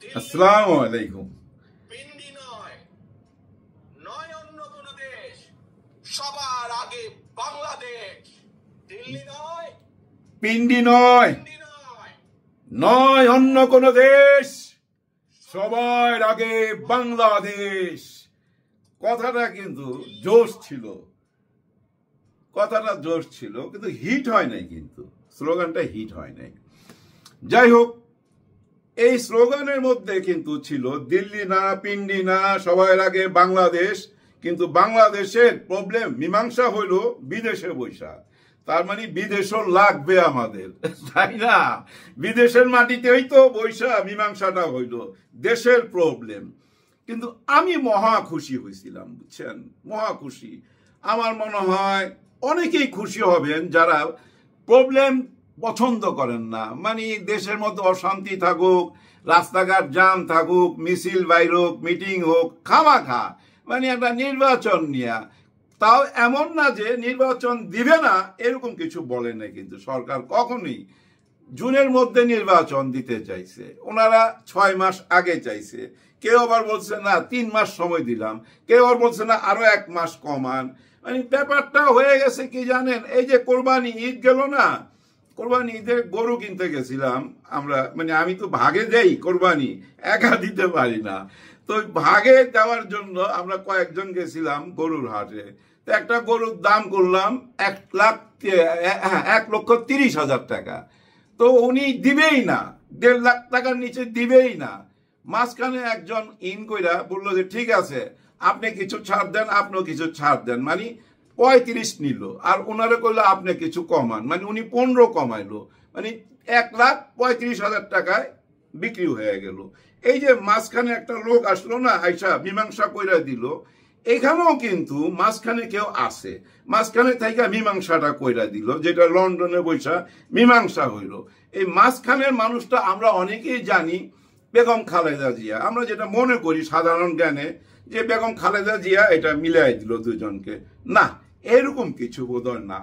আসসালামু আলাইকুম। পিন্ডি নয়, নয় অন্য কোন দেশ, সবার আগে বাংলাদেশ। দিল্লি নয়, পিন্ডি নয়, পিন্ডি নয়, নয় অন্য কোন দেশ, সবার আগে বাংলাদেশ। কথাটা কিন্তু জোশ ছিল, কথাটা জোশ ছিল, কিন্তু হিট হয় নাই, কিন্তু স্লোগানটা হিট হয় নাই। যাই হোক, এই স্লোগানের মধ্যে কিন্তু ছিল দিল্লি না, পিন্ডি না, সবার আগে বাংলাদেশ। কিন্তু বাংলাদেশের প্রবলেম মীমাংসা হইল বিদেশে বৈশা। তার মানে বিদেশও লাগবে আমাদের, তাই না? বিদেশের মাটিতেই তো বৈশা মীমাংসাটা হইল দেশের প্রবলেম। কিন্তু আমি মহা খুশি হয়েছিলাম, বুঝছেন, মহা খুশি। আমার মনে হয় অনেকেই খুশি হবেন যারা প্রবলেম পছন্দ করেন না। মানে দেশের মধ্যে অশান্তি থাকুক, রাস্তাঘাট জাম থাকুক, মিছিল বাইর হোক, মিটিং হোক, খামাখা মানে একটা নির্বাচন নিয়ে। তাও এমন না যে নির্বাচন দিবে না, এরকম কিছু বলে না। কিন্তু সরকার কখনোই জুনের মধ্যে নির্বাচন দিতে চাইছে, ওনারা 6 মাস আগে চাইছে। কেউ আবার বলছে না 3 মাস সময় দিলাম, কেউ আবার বলছে না আরো 1 মাস কমান। মানে ব্যাপারটা হয়ে গেছে কি জানেন, এই যে কোরবানি ঈদ গেল না, কোরবানি ঈদে গরু কিনতে গেছিলাম আমরা। মানে আমি তো ভাগে দেই, কোরবানি একা দিতে পারি না, তো ভাগে দেওয়ার জন্য আমরা কয়েকজন গেছিলাম গরুর হাটে। তো একটা গরুর দাম করলাম 1,30,000 টাকা। তো উনি দিবেই না, 1.5 লাখ টাকার নিচে দিবেই না। মাঝখানে একজন ইন কইরা বললো যে ঠিক আছে, আপনি কিছু ছাড় দেন, আপনিও কিছু ছাড় দেন। মানে 35 নিল, আর ওনারে কইলো আপনি কিছু কমান। মানে উনি 15 কমাইলো, মানে 1,35,000 টাকায় বিক্রি হয়ে গেল। এই যে মাঝখানে একটা লোক আসলো না, আইসা মীমাংসা কইরা দিল। এখানেও কিন্তু মাঝখানে কেউ আছে, মাঝখানে থেকে মীমাংসাটা কইরা দিল, যেটা লন্ডনে বৈশা মীমাংসা হইল। এই মাঝখানের মানুষটা আমরা অনেকেই জানি বেগম খালেদা জিয়া। আমরা যেটা মনে করি সাধারণ জ্ঞানে যে বেগম খালেদা জিয়া এটা মিলাই দিল দুজনকে। না, এরকম কিছু বোধহয় না।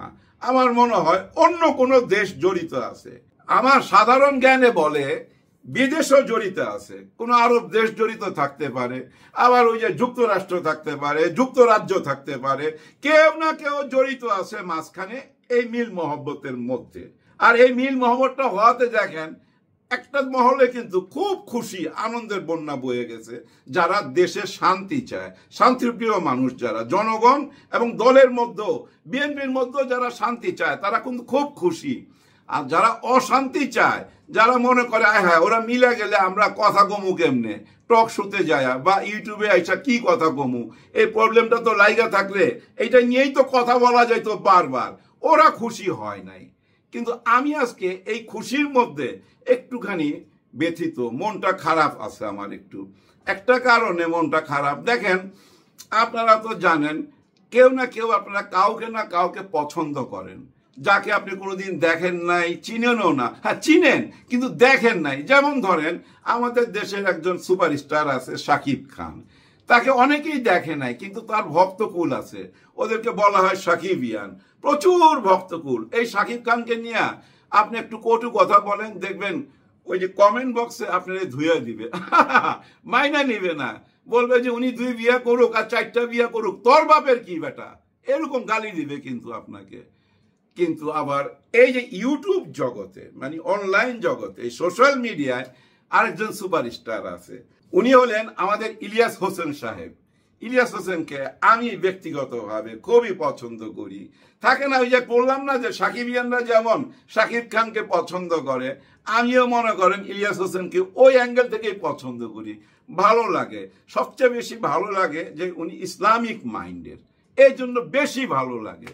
আমার মনে হয় অন্য কোনো দেশ জড়িত আছে। আমার সাধারণ জ্ঞানে বলে বিদেশও জড়িত আছে, কোন আরব দেশ জড়িত থাকতে পারে, আবার ওই যে যুক্তরাষ্ট্র থাকতে পারে, যুক্তরাজ্য থাকতে পারে। কেউ না কেউ জড়িত আছে মাঝখানে এই মিল মহব্বতের মধ্যে। আর এই মিল মহব্বতটা হওয়াতে দেখেন একটা মহলে কিন্তু খুব খুশি, আনন্দের বন্যা বয়ে গেছে। যারা দেশে শান্তি চায়, শান্তিপ্রিয় মানুষ যারা, জনগণ এবং দলের মধ্যে, বিএনপির মধ্যে যারা শান্তি চায়, তারা কিন্তু খুব খুশি। আর যারা অশান্তি চায়, যারা মনে করে হ্যাঁ ওরা মিলে গেলে আমরা কথা কমু কেমনে, টক শোতে যায় বা ইউটিউবে আইসা কি কথা কমু, এই প্রবলেমটা তো লাইগা থাকলে এইটা নিয়েই তো কথা বলা যাইতো বারবার, ওরা খুশি হয় নাই। কিন্তু আমি আজকে এই খুশির মধ্যে একটুখানি ব্যথিত, মনটা খারাপ আছে আমার একটু। একটা কারণে মনটা খারাপ, দেখেন আপনারা তো জানেন কেউ না কেউ আপনারা কাউকে না কাউকে পছন্দ করেন, যাকে আপনি কোনোদিন দেখেন নাই, চিনেনও না। হ্যাঁ চিনেন, কিন্তু দেখেন নাই। যেমন ধরেন আমাদের দেশের একজন সুপারস্টার আছে শাকিব খান, তাকে অনেকেই দেখে নাই, কিন্তু তার ভক্তকুল আছে, ওদেরকে বলা হয় সাকিবিয়ান, প্রচুর ভক্তকুল। এই শাকিব খানকে নিয়ে আপনি একটু কটু কথা বলেন, দেখবেন ওই যে কমেন্ট বক্সে আপনারা ধুয়ে দিবে, মাইনা নিবে না, বলবে যে উনি 2 বিয়া করুক আর 4টা বিয়া করুক, তোর বাপের কি বেটা, এরকম গালি দিবে কিন্তু আপনাকে। কিন্তু আবার এই যে ইউটিউব জগতে, মানে অনলাইন জগতে, সোশ্যাল মিডিয়ায় আরেকজন সুপারস্টার আছে, উনি হলেন আমাদের ইলিয়াস হোসেন সাহেব। ইলিয়াস হোসেনকে আমি ব্যক্তিগতভাবে খুবই পছন্দ করি। থাকে না ওই যে বললাম না যে সাকিবিয়ানরা যেমন শাকিব খানকে পছন্দ করে, আমিও মনে করেন ইলিয়াস হোসেনকে ওই অ্যাঙ্গেল থেকেই পছন্দ করি, ভালো লাগে। সবচেয়ে বেশি ভালো লাগে যে উনি ইসলামিক মাইন্ডের, এই জন্য বেশি ভালো লাগে।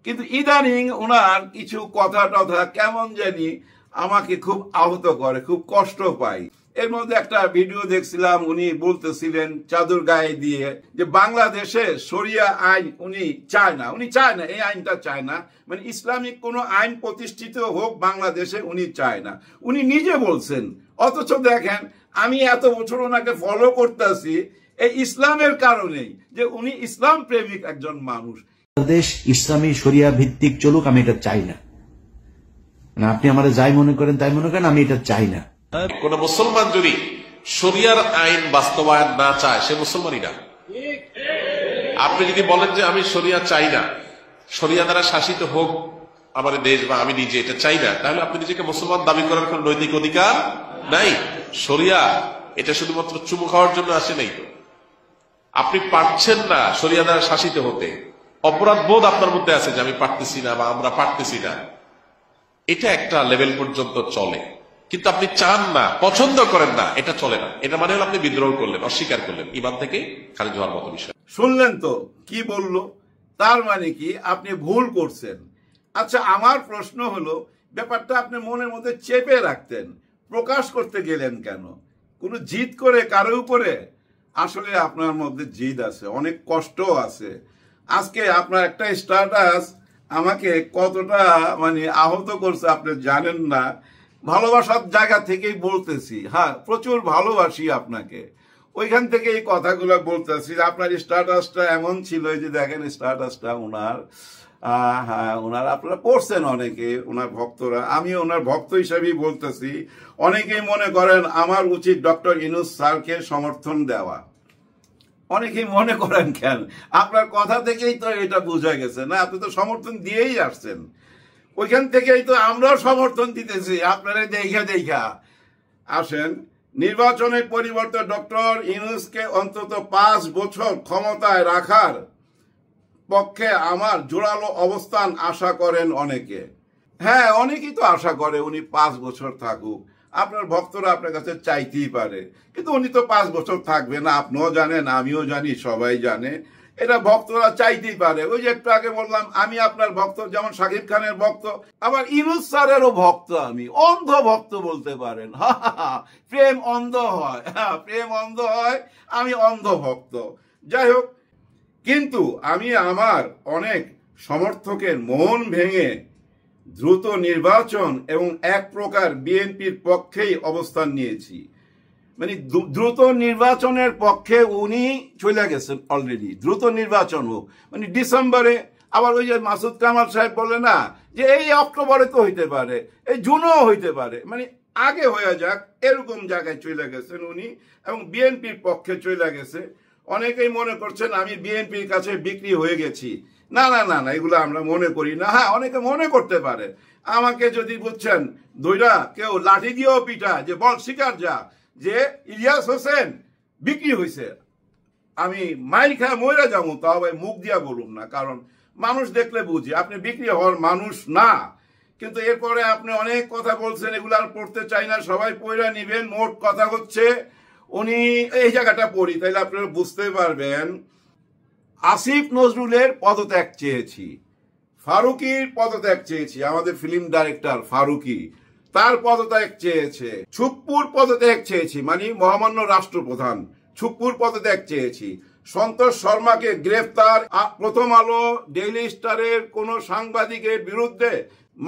কিন্তু ইদানিং ওনার কিছু কথা টথা কেমন জানি আমাকে খুব আহত করে, খুব কষ্ট পাই। এর মধ্যে একটা ভিডিও দেখছিলাম, উনি বলতেছিলেন চাদর গায়ে দিয়ে যে বাংলাদেশে শরিয়া আইন উনি চায় না, উনি চায় না, এই আইনটা চায় না, মানে ইসলামিক কোনো আইন প্রতিষ্ঠিত হোক বাংলাদেশে উনি চায় না, উনি নিজে বলছেন। অথচ দেখেন আমি এত বছর ওনাকে ফলো করতেছি এই ইসলামের কারণেই, যে উনি ইসলাম প্রেমিক একজন মানুষ। দেশ ইসলামী শরিয়া ভিত্তিক চলুক, আমি এটা চাই না। আপনি আমার যাই মনে করেন তাই মনে করেন, আমি এটা চাই না। কোন মুসলমান যদি শরিয়ার আইন বাস্তবায়ন না চায় সে মুসলমানই না। আপনি যদি বলেন যে আমি শরিয়া চাই না, শরিয়া দ্বারা শাসিত হোক আমার দেশ বা আমি নিজে এটা চাই না, তাহলে আপনি নিজেকে মুসলমান দাবি করার কোন নৈতিক অধিকার নাই। শরিয়া এটা শুধুমাত্র চুমু খাওয়ার জন্য আসে নাই তো। আপনি পারছেন না শরিয়া দ্বারা শাসিত হতে, অপরাধ বোধ আপনার মধ্যে আছে যে আমি পারতেছি না বা আমরা পারতেছি না, এটা একটা লেভেল পর্যন্ত চলে। কিন্তু আপনি চান না, পছন্দ করেন না, এটা চলে না। এটা মানে হলো আপনি বিদ্রোহ করলেন, অস্বীকার করলেন, ইমান থেকে খারিজ হওয়ার মতো বিষয়। শুনলেন তো কি বললো? তার মানে কি আপনি ভুল করছেন। আচ্ছা, আমার প্রশ্ন হলো, ব্যাপারটা আপনি মনের মধ্যে চেপে রাখতেন, প্রকাশ করতে গেলেন কেন? কোনো জিদ করে কারো উপরে? আসলে আপনার মধ্যে জিদ আছে, অনেক কষ্ট আছে। আজকে আপনার একটা স্ট্যাটাস আমাকে কতটা মানে আহত করছে আপনি জানেন না। ভালোবাসার জায়গা থেকেই বলতেছি, হ্যাঁ প্রচুর ভালোবাসি আপনাকে, ওইখান থেকে এই কথাগুলো বলতেছি। আপনার স্ট্যাটাসটা এমন ছিল, যে দেখেন স্ট্যাটাসটা ওনার, হ্যাঁ ওনার আপনারা পড়ছেন অনেকে, ওনার ভক্তরা, আমি ওনার ভক্ত হিসাবেই বলতেছি। অনেকেই মনে করেন আমার উচিত ডক্টর ইউনূস স্যারকে সমর্থন দেওয়া। অনেকেই মনে করেন কেন? আপনার কথা থেকেই তো এটা বোঝা গেছে না, আপনি তো সমর্থন দিয়েই আসছেন। ওইখান থেকেই তো আমরাও সমর্থন দিতেছি আপনারা দেখা আসেন। নির্বাচনের পরিবর্তে ডক্টর ইউনূসকে অন্তত 5 বছর ক্ষমতায় রাখার পক্ষে আমার জোরালো অবস্থান আশা করেন অনেকে। হ্যাঁ, অনেকেই তো আশা করে উনি 5 বছর থাকুক। আপনার ভক্তরা আপনার কাছে চাইতেই পারে, কিন্তু উনি তো 5 বছর থাকবে না। আপনিও জানেন, আমিও জানি, সবাই জানে, এটা ভক্তরা চাইতেই পারে। ওই যে একটু আগে বললাম, আমি আপনার ভক্ত, যেমন শাকিব খানের ভক্ত, আবার ইউনূস স্যারেরও ভক্ত আমি, অন্ধ ভক্ত বলতে পারেন। প্রেম অন্ধ হয়, প্রেম অন্ধ হয়, আমি অন্ধ ভক্ত। যাই হোক, কিন্তু আমি আমার অনেক সমর্থকের মন ভেঙে দ্রুত নির্বাচন এবং এক প্রকার বিএনপির পক্ষেই অবস্থান নিয়েছি। মানে দ্রুত নির্বাচনের পক্ষে উনি চলে গেছেন অলরেডি। দ্রুত নির্বাচন হোক, মানে ডিসেম্বরে, আবার ওই যে মাসুদ কামাল সাহেব বলে না যে এই অক্টোবরে তো হইতে পারে, এই জুনও হইতে পারে, মানে আগে হয়ে যাক, এরকম জায়গায় চলে গেছেন উনি, এবং বিএনপির পক্ষে চলে গেছে। অনেকেই মনে করছেন আমি বিএনপির কাছে বিক্রি হয়ে গেছি। না না না না, এগুলো আমরা মনে করি না। হ্যাঁ, অনেকে মনে করতে পারে। আমাকে যদি বুঝছেন দুইটা কেউ লাঠি দিয়েও পিঠা যে বল স্বীকার যা যে ইলিয়াস হোসেন বিক্রি হয়েছে, আমি মাইল খায় মরে যাবো, তাও ভাই মুখ দিয়া বলুন না, কারণ মানুষ দেখলে বুঝি আপনি বিক্রি হওয়ার মানুষ না। কিন্তু এরপরে আপনি অনেক কথা বলছেন, এগুলো আর পড়তে চাই না, সবাই পড়া নিবেন। মোট কথা হচ্ছে, উনি এই জায়গাটা পড়ি তাইলে আপনারা বুঝতে পারবেন। আসিফ নজরুলের পদত্যাগ চেয়েছি, ফারুকির পদত্যাগ চেয়েছি, আমাদের ফিল্ম ডাইরেক্টর ফারুকি, তার পদত্যাগ চেয়েছে। ছুপ্পুর পদত্যাগ চেয়েছি, মানে মহামান্য রাষ্ট্রপ্রধান ছুপ্পুর পদত্যাগ চেয়েছি। সন্তোষ শর্মাকে গ্রেফতার প্রথম আলো, ডেইলি স্টারের কোন সাংবাদিকের বিরুদ্ধে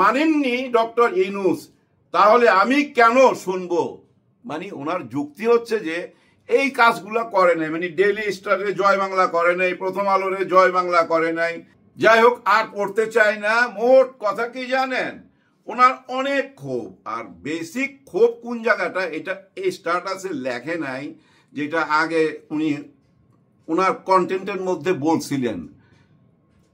মানেননি ডক্টর ইউনূস, তাহলে আমি কেন শুনবো? মানে ওনার যুক্তি হচ্ছে যে এই কাজগুলা করে নাই, মানে ডেইলি স্টারে জয় বাংলা করে নাই, প্রথম আলোরে জয় বাংলা করে নাই। যাই হোক, আর পড়তে চাই না। মোট কথা কি জানেন, ওনার অনেক ক্ষোভ। আর বেসিক ক্ষোভ কোন জায়গাটা, এটা এই স্ট্যাটাসে লেখে নাই, যেটা আগে উনি ওনার কন্টেন্টের মধ্যে বলছিলেন।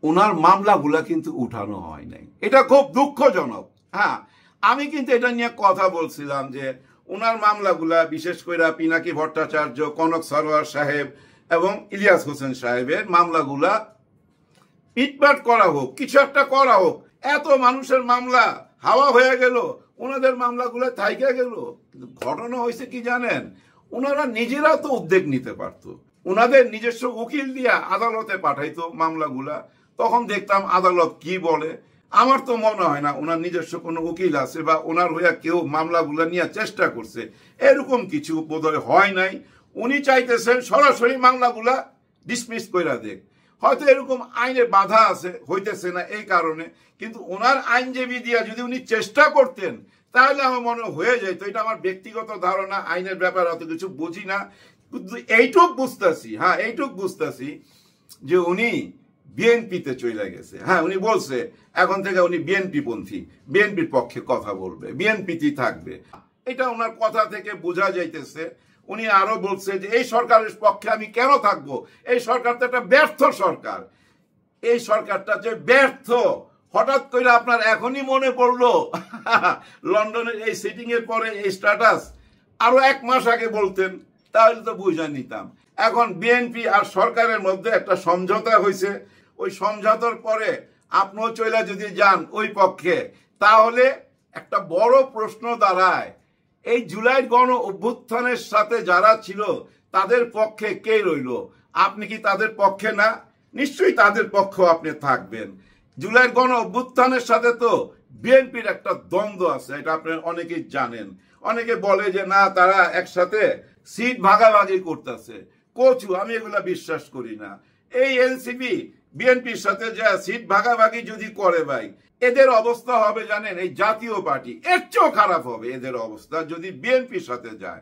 ওনার মামলাগুলা কিন্তু উঠানো হয় নাই, এটা খুব দুঃখজনক। হ্যাঁ, আমি কিন্তু এটা নিয়ে কথা বলছিলাম যে ওনার মামলাগুলা, বিশেষ করে পিনাকি ভট্টাচার্য, কনক সরোয়ার সাহেব এবং ইলিয়াস হোসেন সাহেবের মামলাগুলা পিটপাট করা হোক, কিছু একটা করা হোক। এত মানুষের মামলা হাওয়া হয়ে গেল, ওনাদের মামলাগুলো থাইকে গেল। কিন্তু ঘটনা হয়েছে কি জানেন, ওনারা নিজেরাও তো উদ্যোগ নিতে পারতো, ওনাদের নিজস্ব উকিল দিয়া আদালতে পাঠাইতো মামলাগুলা, তখন দেখতাম আদালত কি বলে। আমার তো মনে হয় না ওনার নিজস্ব কোনো উকিল আছে বা ওনার হইয়া কেউ মামলাগুলা নিয়ে চেষ্টা করছে, এরকম কিছু বোধহয় হয় নাই। উনি চাইতেছেন সরাসরি মামলাগুলা ডিসমিস কইরা দেখ। হয়তো এরকম আইনে বাধা আছে, হইতেছে না এই কারণে। কিন্তু ওনার আইনজীবী দিয়া যদি উনি চেষ্টা করতেন, তাহলে আমার মনে হয়ে যেত। এটা আমার ব্যক্তিগত ধারণা, আইনের ব্যাপারে অত কিছু বুঝি না, কিন্তু এইটুক বুঝতেছি, হ্যাঁ এইটুক বুঝতেছি যে উনি বিএনপিতে চলে গেছে। হ্যাঁ, উনি বলছে এখন থেকে উনি বিএনপি পন্থী, বিএনপির পক্ষে কথা বলবে, বিএনপিতেই থাকবে। এটা ওনার কথা থেকে বোঝা যাইতেছে। উনি আরো বলছে যে এই সরকারের পক্ষে আমি কেন থাকবো, এই সরকার তো একটা ব্যর্থ সরকার। এই সরকারটা যে ব্যর্থ হঠাৎ করে আপনার এখনই মনে পড়লো লন্ডনের এই সিটিং এর পরে এই স্ট্যাটাস আরো 1 মাস আগে বলতেন, তাহলে তো বুঝে নিতাম। এখন বিএনপি আর সরকারের মধ্যে একটা সমঝোতা হয়েছে, ওই সমঝোতার পরে আপনিও চলে যদি যান ওই পক্ষে, তাহলে একটা বড় প্রশ্ন দাঁড়ায়, এই জুলাই গণ অভ্যুত্থানের সাথে যারা ছিল তাদের পক্ষে কে রইল? আপনি কি তাদের পক্ষে না? নিশ্চয়ই তাদের পক্ষে আপনি থাকবেন। জুলাই গণ অভ্যুত্থানের সাথে তো বিএনপির একটা দ্বন্দ্ব আছে, এটা আপনি অনেকেই জানেন। অনেকে বলে যে না, তারা একসাথে সিট ভাগাভাগি করতেছে। কচু, আমি এগুলা বিশ্বাস করি না। এই এনসিপি বিএনপির সাথে যা সিট ভাগাভাগি যদি করে ভাই, এদের অবস্থা হবে জানেন, এই জাতীয় পার্টি এর চেয়েও খারাপ হবে এদের অবস্থা যদি বিএনপির সাথে যায়।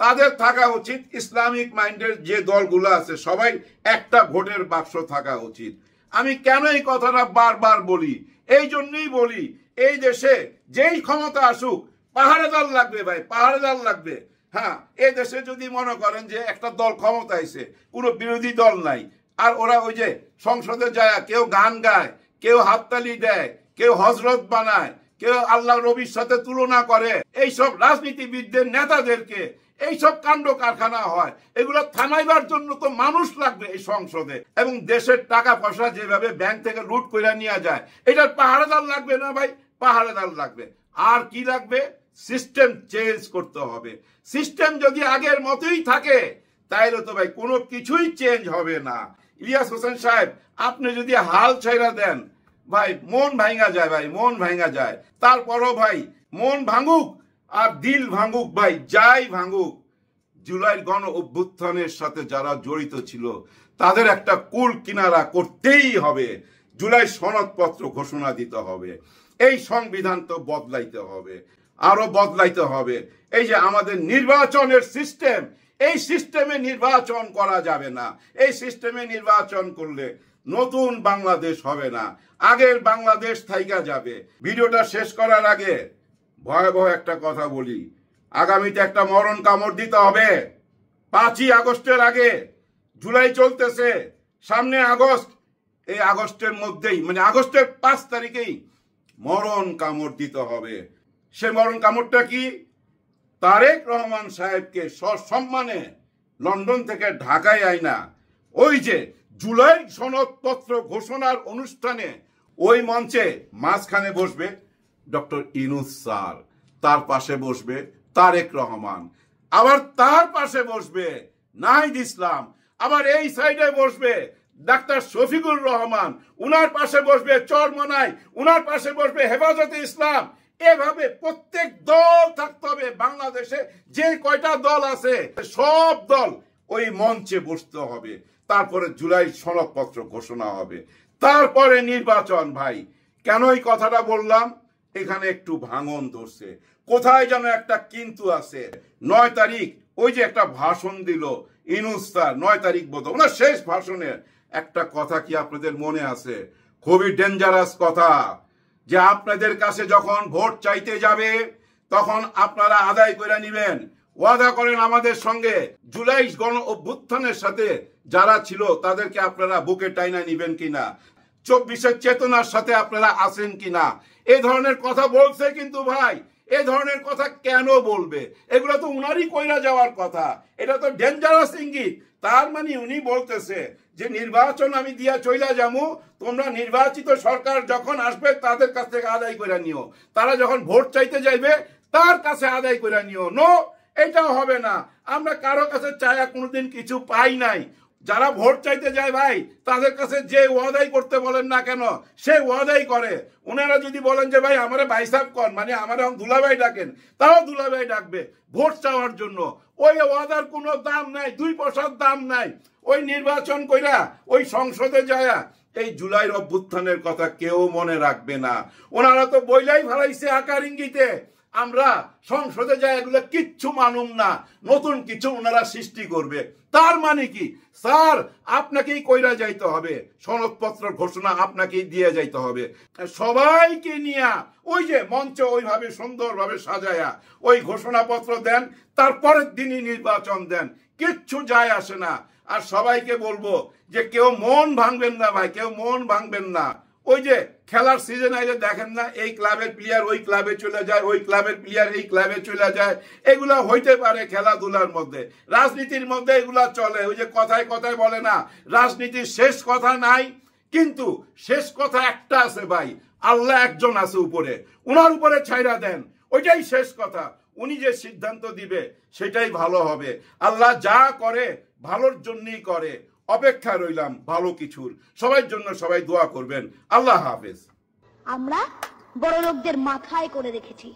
তাদের থাকা উচিত ইসলামিক মাইন্ডের যে দলগুলো আছে সবাই একটা ভোটের বাক্স থাকা উচিত। আমি কেন এই কথাটা বারবার বলি? এই জন্যই বলি, এই দেশে যেই ক্ষমতা আসুক পাহাড়েদার লাগবে ভাই, পাহাড়েদার লাগবে। হ্যাঁ, এই দেশে যদি মনে করেন যে একটা দল ক্ষমতা আইছে, কোনো বিরোধী দল নাই, আর ওরা ওই যে সংসদে যায় কেউ গান গায়, কেউ হাততালি দেয়, কেউ হজরত বানায়, কেউ আল্লাহ নবীর সাথে তুলনা করে, এইসব রাজনীতিবিদদের নেতাদেরকে এইসব কাণ্ড কারখানা হয়, এগুলো থামাইবার জন্য তো মানুষ লাগবে এই সংসদে। এবং দেশের টাকা পয়সা যেভাবে ব্যাংক থেকে লুট করে নিয়ে যায়, এটার পাহাড়েদার লাগবে না ভাই? পাহাড়েদার লাগবে। আর কি লাগবে? সিস্টেম চেঞ্জ করতে হবে। সিস্টেম যদি আগের মতোই থাকে তাইলে তো ভাই কোনো কিছুই চেঞ্জ হবে না। ইলিয়াস হোসেন সাহেব, আপনি যদি হাল ছাইরা দেন ভাই, মন ভাঙা যায় ভাই, মন ভাঙা যায়। তারপরও ভাই মন ভাঙুক আর দিল ভাঙুক ভাই, যাই ভাঙুক, জুলাই গণ অভ্যুত্থানের সাথে যারা জড়িত ছিল তাদের একটা কুল কিনারা করতেই হবে। জুলাই সনদপত্র ঘোষণা দিতে হবে, এই সংবিধান তো বদলাইতে হবে, আরো বদলাইতে হবে। এই যে আমাদের নির্বাচনের সিস্টেম, এই সিস্টেমে নির্বাচন করা যাবে না। এই সিস্টেমে নির্বাচন করলে নতুন বাংলাদেশ হবে না, আগের বাংলাদেশ থাইকা যাবে। ভিডিওটা শেষ করার আগে ভয়াবহ একটা কথা বলি, আগামীতে একটা মরণ কামড় দিতে হবে। 5ই আগস্টের আগে, জুলাই চলতেছে, সামনে আগস্ট, এই আগস্টের মধ্যেই মানে আগস্টের 5 তারিখেই মরণ কামড় দিতে হবে। সে মরণ কামড়টা কি? তারেক রহমান সাহেবকে সসম্মানে লন্ডন থেকে ঢাকায় আইনা ওই যে জুলাই সনদপত্র ঘোষণার অনুষ্ঠানে ওই মঞ্চে মাঝখানে বসবে ডক্টর ইউনূস স্যার, তার পাশে বসবে তারেক রহমান, আবার তার পাশে বসবে নাহিদ ইসলাম, আবার এই সাইডে বসবে ডাক্তার শফিকুর রহমান, উনার পাশে বসবে চরমনাই, উনার পাশে বসবে হেফাজতে ইসলাম। এভাবে প্রত্যেক দল থাকতে হবে বাংলাদেশে, যে কয়টা দল আছে সব দল ওই মঞ্চে বসতে হবে। তারপরে জুলাই সনদপত্র ঘোষণা হবে, তারপরে নির্বাচন। ভাই কেন এই কথাটা বললাম? এখানে একটু ভাঙন ধরছে, কোথায় যেন একটা কিন্তু আছে। 9 তারিখ ওই যে একটা ভাষণ দিল ইউনূস স্যার, 9 তারিখ বোধ, ওনার শেষ ভাষণে একটা কথা কি আপনাদের মনে আছে? খুবই ডেঞ্জারাস কথা, যে আপনাদের কাছে যখন ভোট চাইতে যাবে তখন আপনারা আদায় করে নিবেন, ওয়াদা করেন আমাদের সঙ্গে জুলাই গণ অভ্যুত্থানের সাথে যারা ছিল তাদেরকে আপনারা বুকে টাইনা নিবেন কিনা, 24-এর চেতনার সাথে আপনারা আছেন কিনা। এই ধরনের কথা বলছে কিন্তু ভাই, এই ধরনের কথা কেন বলবে? এগুলো তো উনারই কইরা যাওয়ার কথা, এটা তো ডেঞ্জারাস ইঙ্গিত। তার মানে উনি বলতেছে যে নির্বাচন আমি দিয়া চইলা যাবো, তোমরা নির্বাচিত সরকার যখন আসবে তাদের কাছ থেকে আদায় করে নিও, তারা যখন ভোট চাইতে যাইবে তার কাছে আদায় করে নিও। নো, এটাও হবে না। আমরা কারো কাছে চায়া কোনোদিন কিছু পাই নাই। যারা ভোট চাইতে যায় ভাই, তাদের কাছে যে ওয়াদাই করতে বলেন না কেন সে ওয়াদাই করে। ওনারা যদি বলেন যে ভাই আমারে ভাই সাহেব কর, মানে আমার এখন দুলাভাই ডাকেন, তাও দুলাভাই ডাকবে ভোট চাওয়ার জন্য। ওই ওয়াদার কোনো দাম নাই, 2 পয়সার দাম নাই। ওই নির্বাচন কইরা ওই সংসদে যায়া এই জুলাইয়ের অভ্যুত্থানের কথা কেউ মনে রাখবে না। ওনারা তো বইলাই ফেলাইছে আকার ইঙ্গিতে, আমরা সংসদে যাই এগুলো কিচ্ছু মানুম না, নতুন কিছু ওনারা সৃষ্টি করবে। তার মানে কি স্যার আপনাকেই কইরা যাইতে হবে, সনদপত্র ঘোষণা আপনাকেই দিয়ে যাইতে হবে। সবাইকে নিয়ে ওই যে মঞ্চ ওইভাবে সুন্দরভাবে সাজায়া ওই ঘোষণাপত্র দেন, তারপরের দিনই নির্বাচন দেন, কিচ্ছু যায় আসে না। আর সবাইকে বলবো যে কেউ মন ভাঙবেন না ভাই, কেউ মন ভাঙবেন না। ওই যে খেলার সিজন আইলে দেখেন না, এই ক্লাবের প্লেয়ার ওই ক্লাবে চলে যায়, ওই ক্লাবের প্লেয়ার এই ক্লাবে চলে যায়। এগুলা হইতে পারে খেলাধুলার মধ্যে, রাজনীতির মধ্যে এগুলা চলে। ওই যে কথায় কথায় বলে না রাজনীতির শেষ কথা নাই, কিন্তু শেষ কথা একটা আছে ভাই, আল্লাহ একজন আছে উপরে, উনার উপরে ছাইরা দেন, ওইটাই শেষ কথা। উনি যে সিদ্ধান্ত দিবে সেটাই ভালো হবে। আল্লাহ যা করে ভালোর জন্যই করে। অপেক্ষা রইলাম ভালো কিছুর। সবার জন্য সবাই দোয়া করবেন। আল্লাহ হাফেজ। আমরা বড় লোকদের মাথায় করে রেখেছি,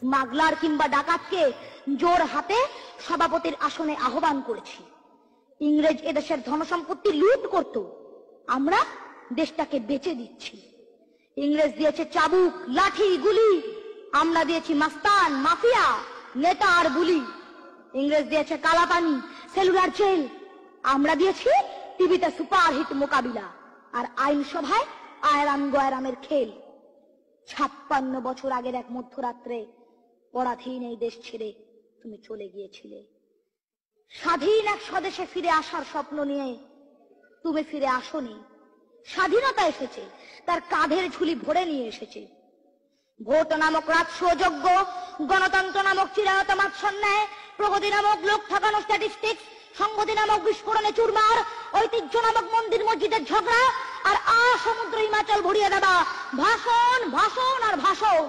স্মাগলার কিংবা ডাকাতকে জোর হাতে সভাপতির আসনে আহ্বান করেছি। ইংরেজ এদেশের ধনসম্পত্তি লুট করত, আমরা দেশটাকে বেচে দিচ্ছি। ইংরেজ দিয়েছে চাবুক, লাঠি, গুলি, আমরা দিয়েছি মাস্তান, মাফিয়া, নেতা আর বুলি। ইংরেজ দিয়েছে কালাপানি, সেলুলার জেল, আমরা দিয়েছি টিভিতে সুপারহিট মোকাবিলা আর আইনসভায় আয়রাম গয়রামের খেল। 56 বছর আগের এক মধ্যরাত্রে পরাধীন এই দেশ ছেড়ে তুমি চলে গিয়েছিলে। স্বাধীন এক স্বদেশে ফিরে আসার স্বপ্ন নিয়ে তুমি ফিরে আসোনি। স্বাধীনতা এসেছে, তার কাঁধের ঝুলি ভরে নিয়ে এসেছে। ভোট নামক রাজস্বযোগ্য, গণতন্ত্র নামক চিরায়ত মাৎসন্যায়, প্রগতি নামক লোক ঠকানো স্ট্যাটিস্টিক্স, সংগতি নামক বিস্ফোরণে চুরমার, ঐতিহ্য নামক মন্দির মসজিদের ঝগড়া, আর সমুদ্র হিমাচল ভরিয়ে দেওয়া ভাষণ, ভাষণ আর ভাষণ।